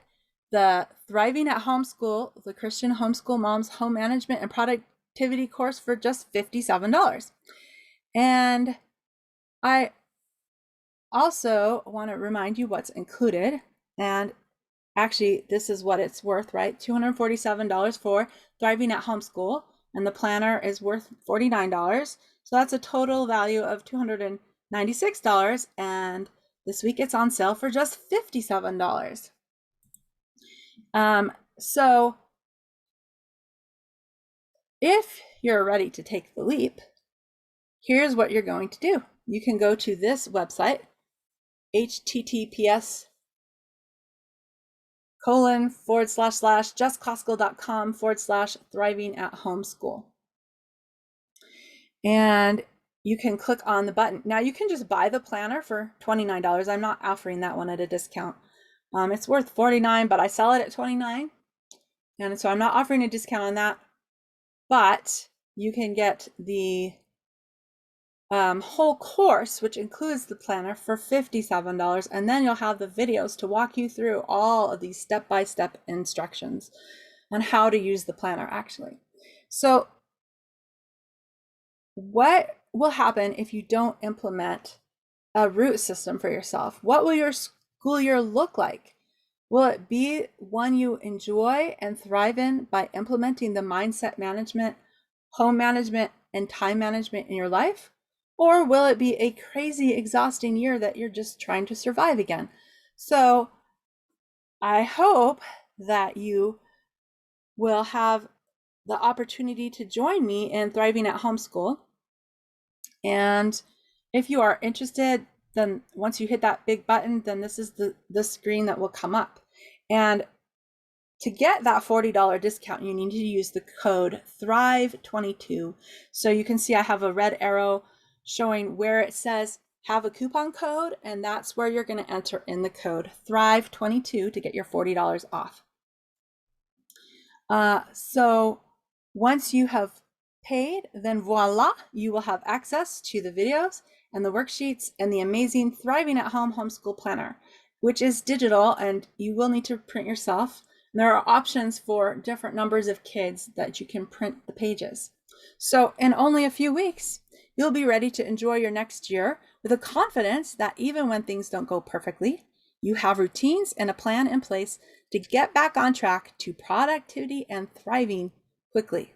the Thriving at Homeschool, the Christian Homeschool Moms Home Management and Productivity course for just $57. And I also want to remind you what's included. And actually, this is what it's worth, right? $247 for Thriving at Homeschool, and the planner is worth $49. So that's a total value of $296. And this week it's on sale for just $57. So if you're ready to take the leap, here's what you're going to do. You can go to this website, https://justcostco.com/thriving at homeschool. And you can click on the button. Now you can just buy the planner for $29. I'm not offering that one at a discount. It's worth $49, but I sell it at $29. And so I'm not offering a discount on that, but you can get the whole course, which includes the planner, for $57. And then you'll have the videos to walk you through all of these step-by-step instructions on how to use the planner actually. So what will happen if you don't implement a root system for yourself? What will your school year look like? Will it be one you enjoy and thrive in by implementing the mindset management, home management, and time management in your life? Or will it be a crazy, exhausting year that you're just trying to survive again? So I hope that you will have the opportunity to join me in Thriving at Homeschool. And if you are interested, then once you hit that big button, then this is the screen that will come up. And to get that $40 discount, you need to use the code THRIVE22. So you can see I have a red arrow showing where it says have a coupon code, and that's where you're going to enter in the code THRIVE22 to get your $40 off. So once you have paid, then voila, you will have access to the videos and the worksheets and the amazing Thriving at Home Homeschool Planner, which is digital and you will need to print yourself. And there are options for different numbers of kids that you can print the pages. So in only a few weeks, you'll be ready to enjoy your next year with a confidence that even when things don't go perfectly, you have routines and a plan in place to get back on track to productivity and thriving quickly.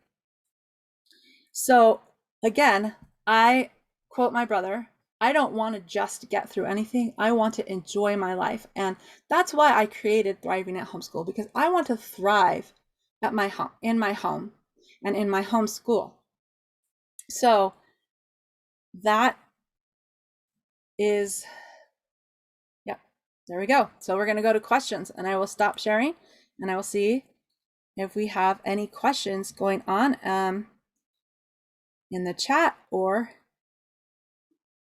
So again, I quote my brother, I don't want to just get through anything. I want to enjoy my life. And that's why I created Thriving at Homeschool, because I want to thrive at my home, in my home, and in my homeschool. So that is, yeah, there we go. So we're going to go to questions, and I will stop sharing and I will see if we have any questions going on in the chat, or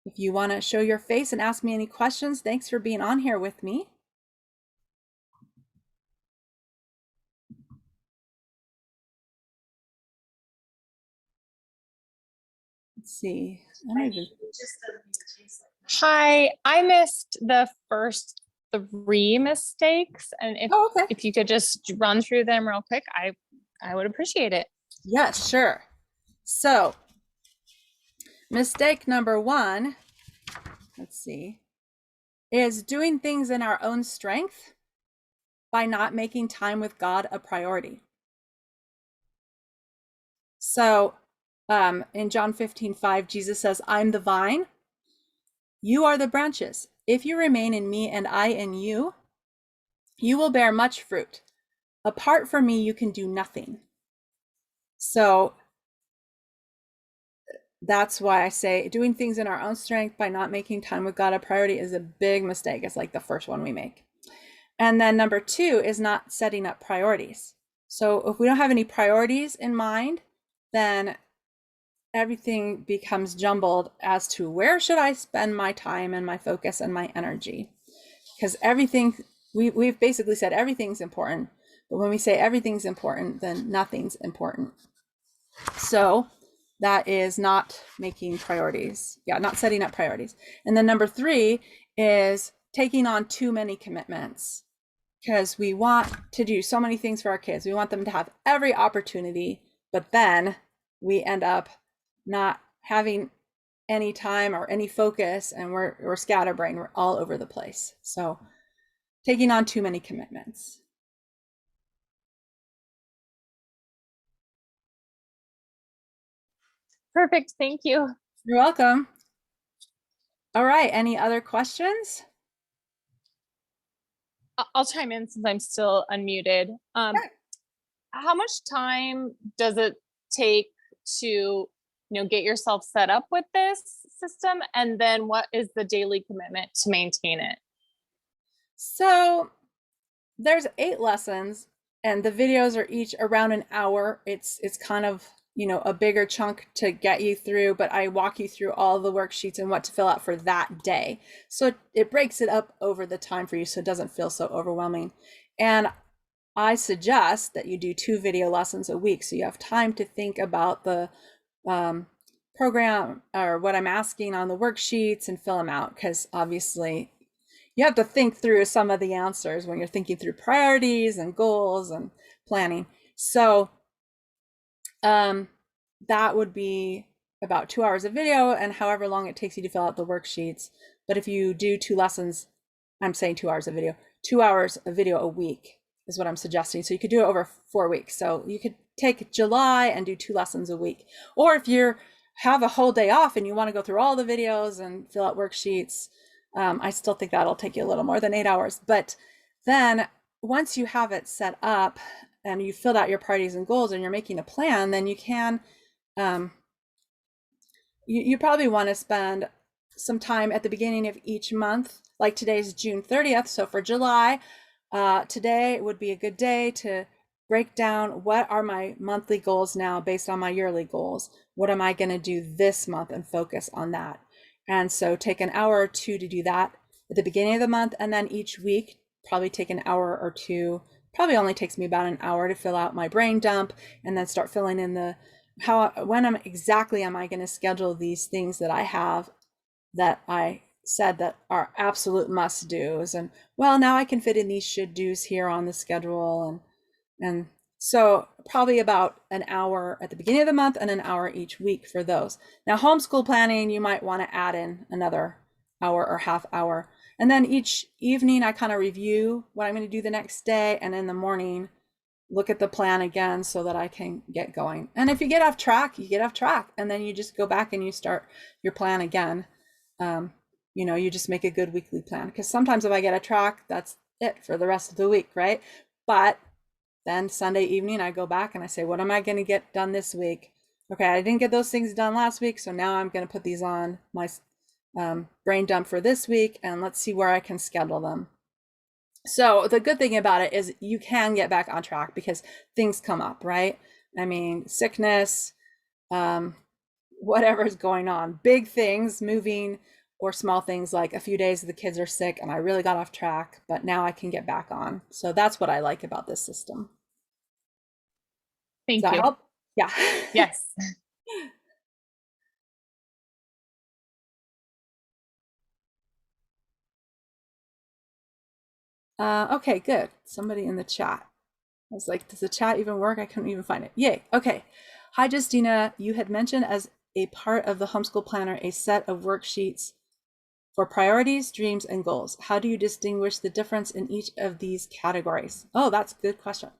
if you want to show your face and ask me any questions. Thanks for being on here with me. Let's see. Hi, I missed the first 3 mistakes, and if you could just run through them real quick, I would appreciate it. Yeah, sure. So mistake number 1, let's see, is doing things in our own strength by not making time with God a priority. So in John 15:5, Jesus says, I'm the vine, you are the branches. If you remain in me and I in you, you will bear much fruit. Apart from me, you can do nothing. So that's why I say doing things in our own strength by not making time with God a priority is a big mistake. It's like the first one we make. And then number 2 is not setting up priorities. So if we don't have any priorities in mind, then everything becomes jumbled as to where should I spend my time and my focus and my energy. Because everything, we've basically said everything's important. But when we say everything's important, then nothing's important. So that is not making priorities. Yeah, not setting up priorities. And then number 3 is taking on too many commitments, because we want to do so many things for our kids. We want them to have every opportunity, but then we end up not having any time or any focus, and we're scatterbrained. We're all over the place. So taking on too many commitments. Perfect. Thank you. You're welcome. All right. Any other questions? I'll chime in since I'm still unmuted. Sure. How much time does it take to, get yourself set up with this system? And then what is the daily commitment to maintain it? So there's 8 lessons, and the videos are each around an hour. It's kind of, a bigger chunk to get you through, but I walk you through all the worksheets and what to fill out for that day. So it breaks it up over the time for you, so it doesn't feel so overwhelming. And I suggest that you do 2 video lessons a week, so you have time to think about the program or what I'm asking on the worksheets and fill them out, because obviously you have to think through some of the answers when you're thinking through priorities and goals and planning. So that would be about 2 hours of video, and however long it takes you to fill out the worksheets. But if you do 2 lessons, I'm saying 2 hours of video, 2 hours of video a week is what I'm suggesting. So you could do it over 4 weeks. So you could take July and do 2 lessons a week. Or if you have a whole day off and you want to go through all the videos and fill out worksheets, I still think that'll take you a little more than 8 hours. But then once you have it set up and you filled out your priorities and goals and you're making a plan, then you can, you probably want to spend some time at the beginning of each month. Like today's June 30th. So for July, today would be a good day to break down what are my monthly goals now based on my yearly goals. What am I going to do this month and focus on that? And so take an hour or 2 to do that at the beginning of the month. And then each week, probably take an hour or 2. Probably only takes me about an hour to fill out my brain dump and then start filling in the when am I going to schedule these things that I have that I said that are absolute must do's, and well, now I can fit in these should do's here on the schedule. And so probably about an hour at the beginning of the month and an hour each week for those. Now homeschool planning, you might want to add in another hour or half hour, and then each evening I kind of review what I'm going to do the next day, and in the morning look at the plan again so that I can get going. And if you get off track, you get off track, and then you just go back and you start your plan again. You just make a good weekly plan, because sometimes if I get a track, that's it for the rest of the week, right? But then Sunday evening I go back and I say, what am I going to get done this week? Okay, I didn't get those things done last week, so now I'm going to put these on my brain dump for this week, and let's see where I can schedule them. So the good thing about it is you can get back on track because things come up, right? I mean, sickness, whatever's going on, big things, moving, or small things like a few days the kids are sick and I really got off track, but now I can get back on. So that's what I like about this system. Thank Does that you. help? Yeah. Yes. Okay, good. Somebody in the chat. I was like, does the chat even work? I couldn't even find it. Yay. Okay. Hi, Justina. You had mentioned as a part of the homeschool planner a set of worksheets for priorities, dreams, and goals. How do you distinguish the difference in each of these categories? Oh, that's a good question.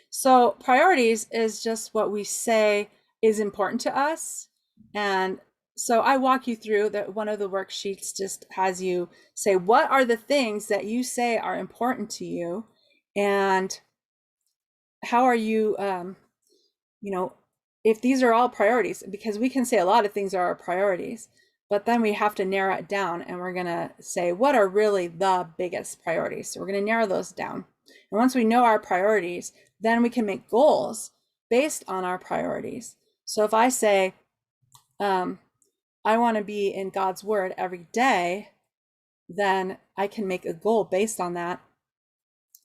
So priorities is just what we say is important to us. And so I walk you through that. One of the worksheets just has you say, what are the things that you say are important to you? And how are you, if these are all priorities, because we can say a lot of things are our priorities, but then we have to narrow it down, and we're going to say what are really the biggest priorities. So we're going to narrow those down. And once we know our priorities, then we can make goals based on our priorities. So if I say, I want to be in God's word every day, then I can make a goal based on that,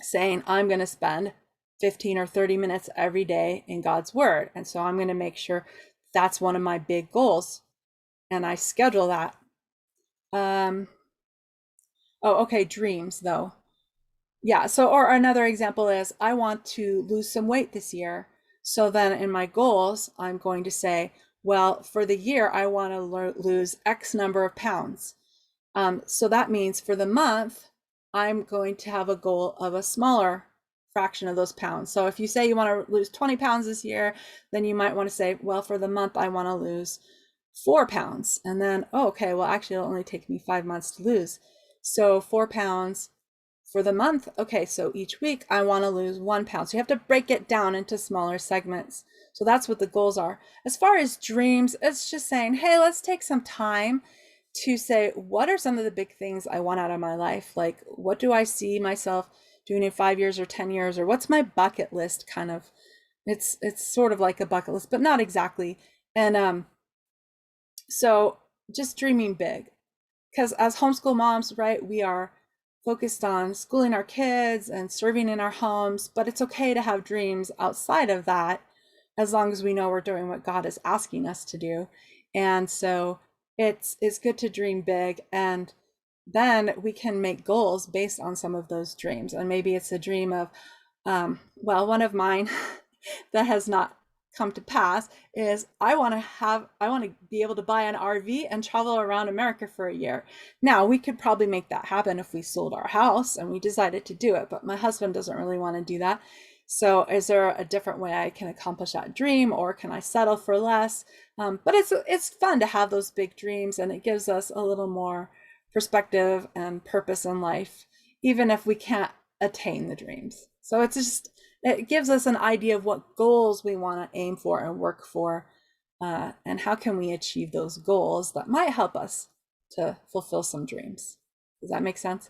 saying I'm going to spend 15 or 30 minutes every day in God's word. And so I'm going to make sure that's one of my big goals. And I schedule that. Oh, okay, dreams though. Yeah, so or another example is I want to lose some weight this year. So then in my goals, I'm going to say, well, for the year, I want to lose X number of pounds. So that means for the month, I'm going to have a goal of a smaller fraction of those pounds. So if you say you want to lose 20 pounds this year, then you might want to say, well, for the month, I want to lose 4 pounds. And then, oh, okay, well, actually, it'll only take me 5 months to lose. So 4 pounds for the month. Okay, so each week I want to lose 1 pound. So you have to break it down into smaller segments. So that's what the goals are. As far as dreams, it's just saying, hey, let's take some time to say, what are some of the big things I want out of my life? Like, what do I see myself doing in 5 years or 10 years? Or what's my bucket list kind of? It's sort of like a bucket list, but not exactly. And so just dreaming big. Because as homeschool moms, right, we are focused on schooling our kids and serving in our homes, but it's okay to have dreams outside of that as long as we know we're doing what God is asking us to do. And so it's good to dream big, and then we can make goals based on some of those dreams. And maybe it's a dream of well, one of mine that has not come to pass is I want to be able to buy an RV and travel around America for a year. Now, we could probably make that happen if we sold our house and we decided to do it, but my husband doesn't really want to do that. So is there a different way I can accomplish that dream, or can I settle for less? But it's fun to have those big dreams, and it gives us a little more perspective and purpose in life, even if we can't attain the dreams. So it gives us an idea of what goals we want to aim for and work for, and how can we achieve those goals that might help us to fulfill some dreams. Does that make sense?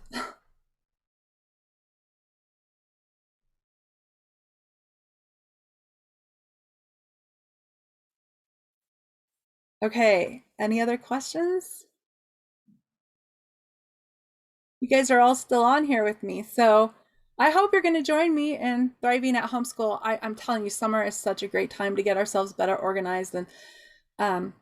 Okay, any other questions? You guys are all still on here with me. So I hope you're going to join me in Thriving at Homeschool. I'm telling you, summer is such a great time to get ourselves better organized. And um,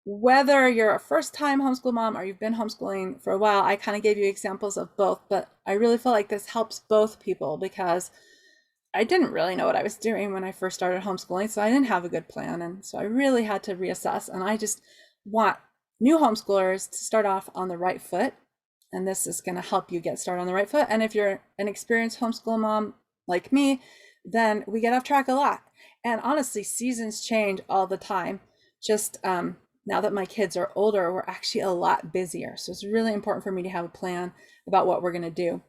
whether you're a first time homeschool mom or you've been homeschooling for a while, I kind of gave you examples of both, but I really feel like this helps both people because I didn't really know what I was doing when I first started homeschooling. So I didn't have a good plan. And so I really had to reassess. And I just want new homeschoolers to start off on the right foot. And this is going to help you get started on the right foot. And if you're an experienced homeschool mom like me, then we get off track a lot. And honestly, seasons change all the time. Just now that my kids are older, we're actually a lot busier. So it's really important for me to have a plan about what we're going to do.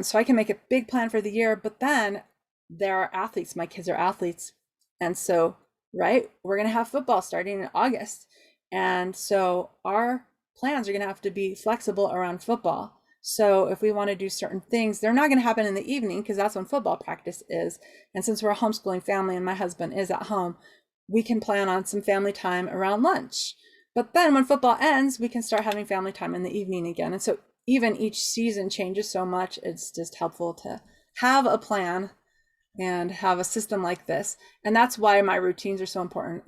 So I can make a big plan for the year, but then there are athletes. My kids are athletes. And so, right, we're going to have football starting in August. And so our plans are going to have to be flexible around football. So if we want to do certain things, they're not going to happen in the evening because that's when football practice is. And since we're a homeschooling family and my husband is at home, we can plan on some family time around lunch. But then when football ends, we can start having family time in the evening again. And so even each season changes so much, it's just helpful to have a plan and have a system like this. And that's why my routines are so important.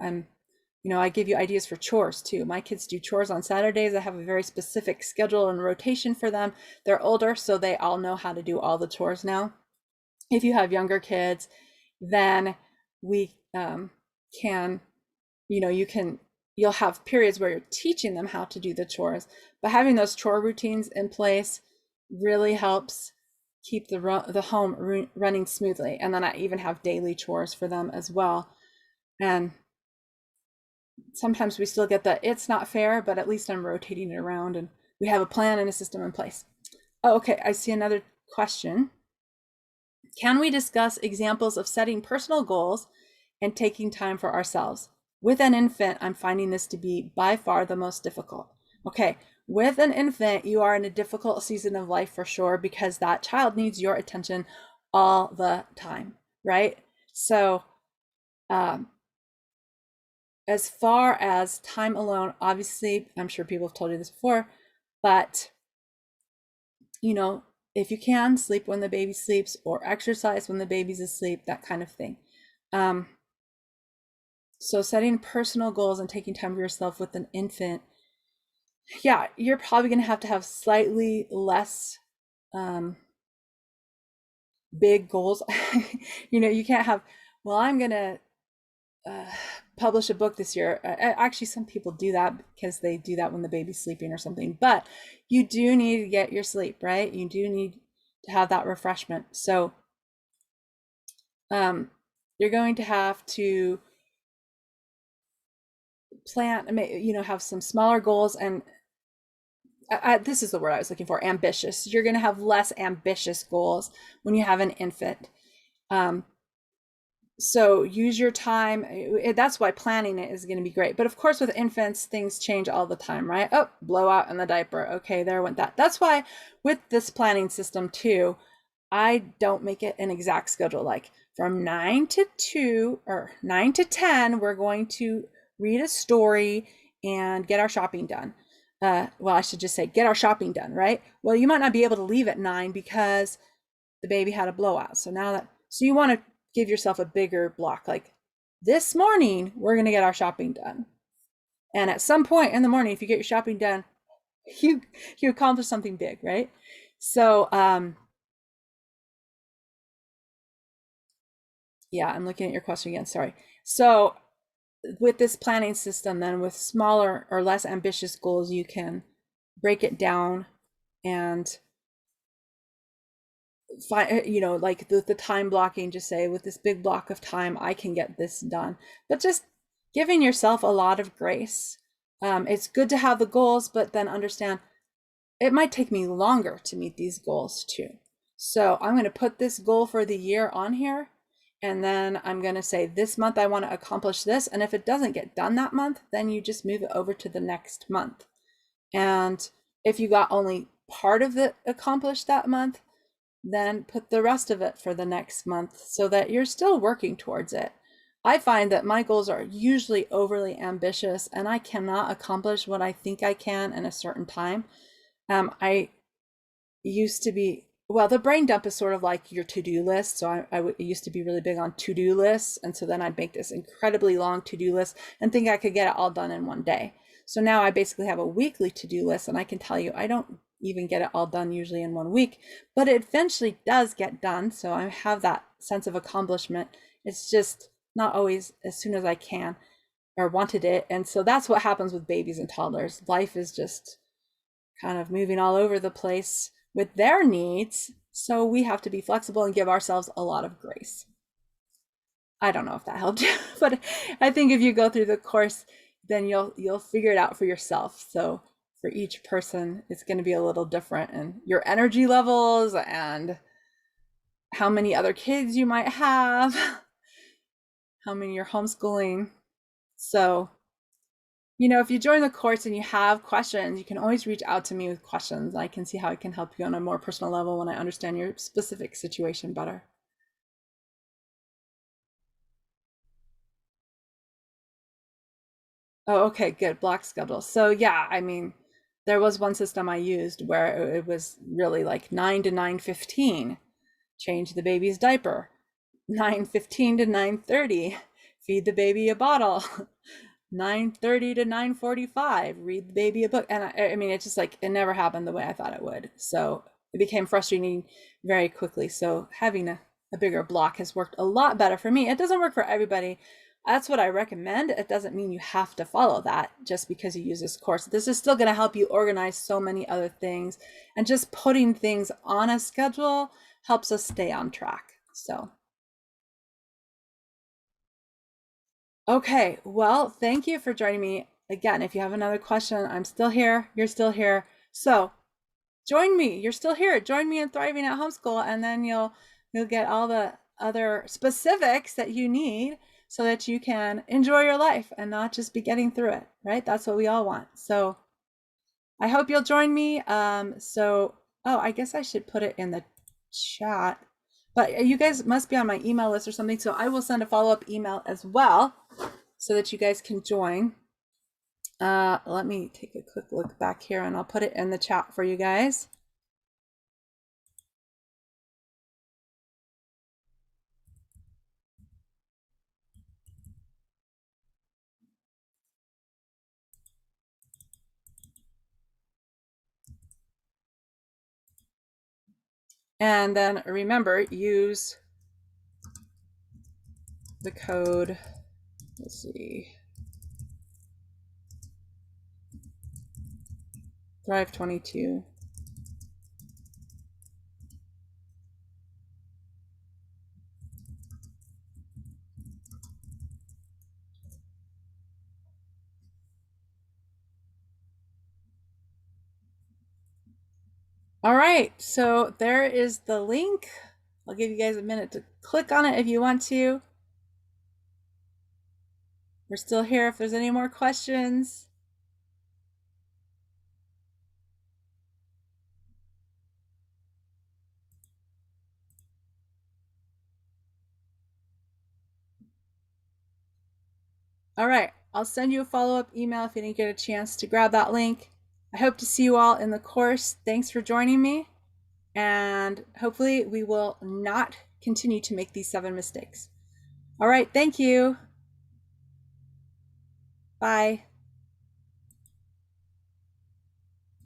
I give you ideas for chores too. My kids do chores on Saturdays. I have a very specific schedule and rotation for them. They're older, so they all know how to do all the chores now. If you have younger kids, then we can, you'll have periods where you're teaching them how to do the chores, but having those chore routines in place really helps keep the home running smoothly. And then I even have daily chores for them as well. And sometimes we still get the it's not fair, but at least I'm rotating it around and we have a plan and a system in place. Oh, okay, I see another question. Can we discuss examples of setting personal goals and taking time for ourselves? With an infant, I'm finding this to be by far the most difficult. Okay, with an infant, you are in a difficult season of life for sure because that child needs your attention all the time, right? So, as far as time alone, obviously, I'm sure people have told you this before, but if you can, sleep when the baby sleeps or exercise when the baby's asleep, that kind of thing. So setting personal goals and taking time for yourself with an infant, yeah, you're probably going to have slightly less big goals. You can't have, well, I'm going to publish a book this year. Actually, some people do that because they do that when the baby's sleeping or something. But you do need to get your sleep, right? You do need to have that refreshment. So you're going to have to plan, have some smaller goals. And this is the word I was looking for, ambitious. You're going to have less ambitious goals when you have an infant. So use your time. That's why planning it is going to be great. But of course, with infants, things change all the time, right? Oh, blowout in the diaper. Okay, there went that. That's why with this planning system too, I don't make it an exact schedule. Like from 9 to 2 or 9 to 10, we're going to read a story and get our shopping done. Well, I should just say get our shopping done, right? Well, you might not be able to leave at 9 because the baby had a blowout. So you want to give yourself a bigger block. Like this morning, we're going to get our shopping done. And at some point in the morning, if you get your shopping done, you accomplish something big, right? So, yeah, I'm looking at your question again. Sorry. So with this planning system, then with smaller or less ambitious goals, you can break it down and find, like the time blocking, just say with this big block of time, I can get this done. But just giving yourself a lot of grace. It's good to have the goals, but then understand it might take me longer to meet these goals too. So I'm going to put this goal for the year on here. And then I'm going to say this month I want to accomplish this. And if it doesn't get done that month, then you just move it over to the next month. And if you got only part of it accomplished that month, then put the rest of it for the next month so that you're still working towards it. I find that my goals are usually overly ambitious and I cannot accomplish what I think I can in a certain time. I used to be, well, the brain dump is sort of like your to-do list. So I used to be really big on to-do lists. And so then I'd make this incredibly long to-do list and think I could get it all done in one day. So now I basically have a weekly to-do list, and I can tell you I don't even get it all done usually in 1 week, but it eventually does get done. So I have that sense of accomplishment. It's just not always as soon as I can or wanted it. And so that's what happens with babies and toddlers. Life is just kind of moving all over the place with their needs. So we have to be flexible and give ourselves a lot of grace. I don't know if that helped you, but I think if you go through the course, then you'll figure it out for yourself. So for each person, it's going to be a little different, and your energy levels and how many other kids you might have, how many you're homeschooling. So, if you join the course and you have questions, you can always reach out to me with questions. I can see how I can help you on a more personal level when I understand your specific situation better. Oh, okay, good. Block schedule. So yeah, I mean, there was one system I used where it was really like 9 to 9:15, change the baby's diaper. 9:15 to 9:30, feed the baby a bottle. 9:30 to 9:45, read the baby a book. And I mean, it's just like it never happened the way I thought it would. So it became frustrating very quickly. So having a bigger block has worked a lot better for me. It doesn't work for everybody. That's what I recommend. It doesn't mean you have to follow that just because you use this course. This is still going to help you organize so many other things. And just putting things on a schedule helps us stay on track. So, okay. Well, thank you for joining me. Again, if you have another question, I'm still here. You're still here. So join me. You're still here. Join me in Thriving at Homeschool, and then you'll get all the other specifics that you need so that you can enjoy your life and not just be getting through it, right? That's what we all want. So I hope you'll join me. Oh, I guess I should put it in the chat, but you guys must be on my email list or something. So I will send a follow-up email as well so that you guys can join. Let me take a quick look back here and I'll put it in the chat for you guys. And then remember, use the code, let's see, Thrive22. All right, so there is the link. I'll give you guys a minute to click on it if you want to. We're still here if there's any more questions. All right, I'll send you a follow-up email if you didn't get a chance to grab that link. I hope to see you all in the course. Thanks for joining me. And hopefully we will not continue to make these 7 mistakes. All right, thank you. Bye.